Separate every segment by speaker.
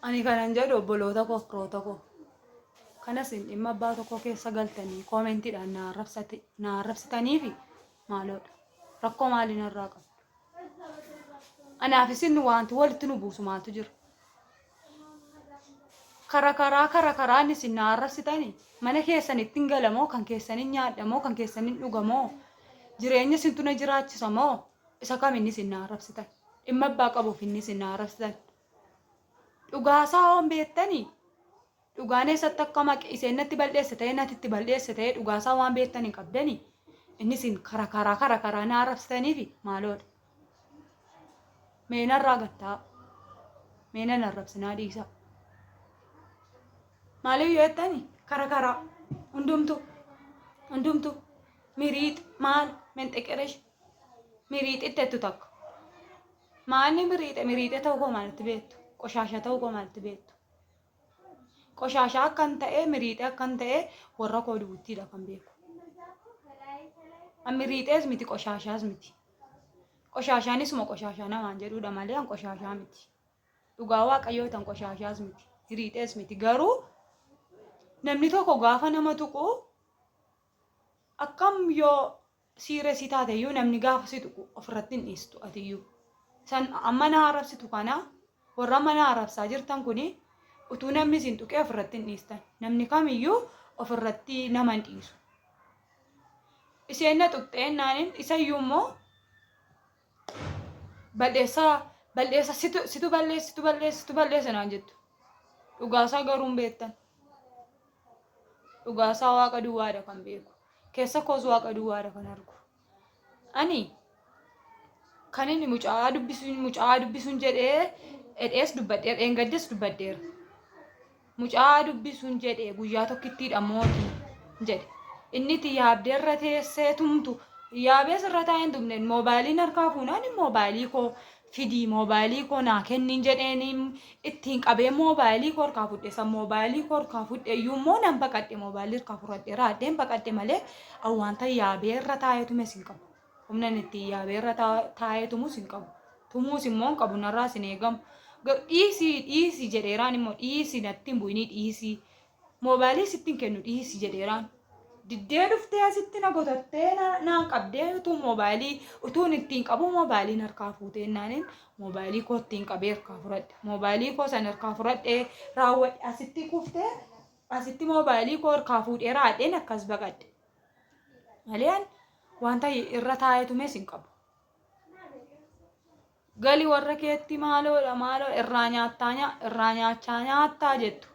Speaker 1: Ani kanan jedhu obboloota koo firoota koo kanas dhimma abbaa tokko keessa galtanii koomentiidhaan na arrabsitanii fi maaloodha rakkoo maaliin irraa qabu. Anaaf isin wanti walitti nu buusu maaltu jira? Karaa isin na arrabsitanii mana keessan ittiin galamoo kan keessaniin nyaadhamoo kan keessaniin dhugamoo jireenya isintu na jiraachisa moo isa kamiin isin na arrabsitan? Dhimma abbaa qabuuf inni isin na arrabsitan. Dhugaasaa hoon beektanii dhugaan eessatti akka maqe isheen natti balleesse ta'ee natti itti balleesse ta'ee dhugaasaa waan beektan hin qabdanii inni isin karaa na arrabsitaniifi maaloodha. Meena irraa gattaa meena na arrabsinaa dhiisa. Maaliif yoo jettanii karaa hundumtu miriix maal menxeqeresh miriixitti jettu takka. Maalni miriixe ta'uu koo maalitti beektu? Qoshasha ta'uu koo maalitti beektu? Qoshashaa akkan ta'e miriixe akkan ta'e warra koo duuttiidha kan beeku. Miriixees miti qoshashaas miti. Qoshashaanis moo qoshashaa namaan jedhuudha malee an qoshashaa miti. Dhugaa waaqayyoo tan qoshashaas miti. Miriixees miti garuu namni tokko gaafa nama tuqu akkam yoo siiresi taateyyuu namni gaafa si tuqu ofirratti hin dhiistu atiyyuu. San amma na arrabsitu kana warra mana arrabsaa jirtan kuni utuu namni isin tuqee ofirratti hin dhiistan. Namni kamiyyuu ofirratti nama hin dhiisu. Isheen na tuqxee naanin isayyuu immoo balleessa situ balleessa naan jettu. Dhugaasaa garuu hin beektan. Dhugaasaa waaqa duwwaadha kan beeku. Keessa koos waaqa duwwaadha kan argu. Ani kan inni mucaa dubbisuun jedhee edhees dubbadheera dheengaddes dubbadheera. Mucaa dubbisuun jedhee guyyaa tokkittiidha mootii jedhe. Inni itti yaabdeerra teessee tumtu yaabee sirra taa'een tumneen moobaayiliin harkaa fuunaan moobaayilii koo fidii moobaayilii koo naa kenniin jedheen ittiin qabee moobaayilii koo harkaa fudhe san moobaayilii koo harkaa fudhe iyyuu immoo nan baqadhe moobaayilii harkaa fudhadhe raadeen baqadhe malee awwaanta yaabee irra taa'ee tumes hin qabu. Humna ittiin yaabee irra taa'ee tumuus hin qabu. Tumuus immoo hin qabu narraas hin eegamu. Dhiisii jedheeraan immoo dhiisii natti hin bu'inii dhiisii moobaayilii sittiin kennu dhiisii jedheeraan. Diddee dhuftee asitti na gotattee naan qabdee utuun ittiin qabu moobaayiliin harkaa fuutee naaniin moobaayilii koo ittiin qabee harkaa fudhadhe. Moobaayilii koo san harkaa fudhadhee raawwadhe asitti kuftee asitti moobaayilii koo harkaa fuudhee raadheen akkas baqadhe. Malee wanta irra taa'ee tumes hin qabu. Gali warra keetti maaloo irraa nyaachaa nyaattaa jettu.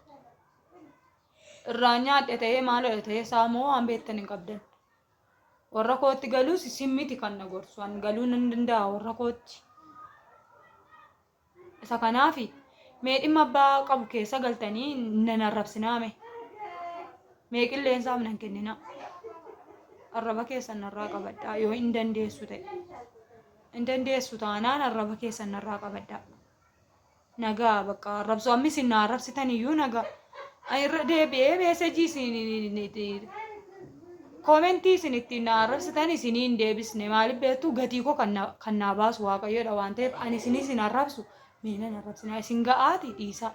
Speaker 1: Irraa nyaadhe ta'ee maaloo ta'ee saamoo waan beektan hin qabdan. Warra kootti galuus isin miti kan na gorsu. An galuu nan danda'a warra kootti. Isa kanaafi mee dhimma abbaa qabu keessa galtanii nan arrabsinaa mee. Mee qilleensaaf nan kennina. Arraba keessan narraa qabadhaa yoo hin dandeessu ta'e. Hin dandeessu taanaan arraba keessan narraa qabadhaa. Nagaa bakka arrabsu amma isin na arrabsitaniyyuu nagaa. Irra deebi'ee meesajii isin koomentii isin ittiin na arrabsitan isinii hin deebisne maaliif beektu gatii koo kan naa baasu waaqayyoodha waan ta'eef ani isin arrabsu mee nan arrabsinaa isin ga'aati dhiisaa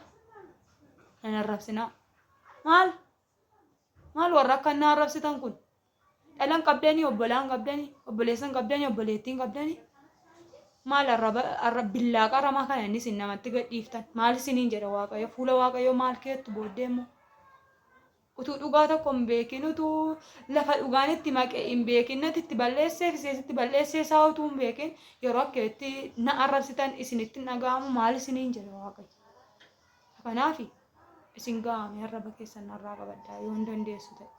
Speaker 1: nan arrabsinaa maal warra akka na arrabsitan kun dhalan qabdanii obbolaan qabdanii obboleessan qabdanii obboleettiin qabdanii maal arraba billaa qaramaa kana inni isin namatti gadhiiftan maal isiniin jedha waaqayyo fuula waaqayyo maal keettu booddee immoo utuu dhugaa tokko hin beekin utuu lafa dhugaan itti maqee hin beekin natti itti balleessee fiseesitti balleessee isaa utuu hin beekin yeroo akkeetti na arrabsitan isinitti dhaga'amu maal isiniin jedha waaqayyo. Kanaafi isin ga'ame arraba keessan narraa qabadhaa yoo hin dandeessu ta'e.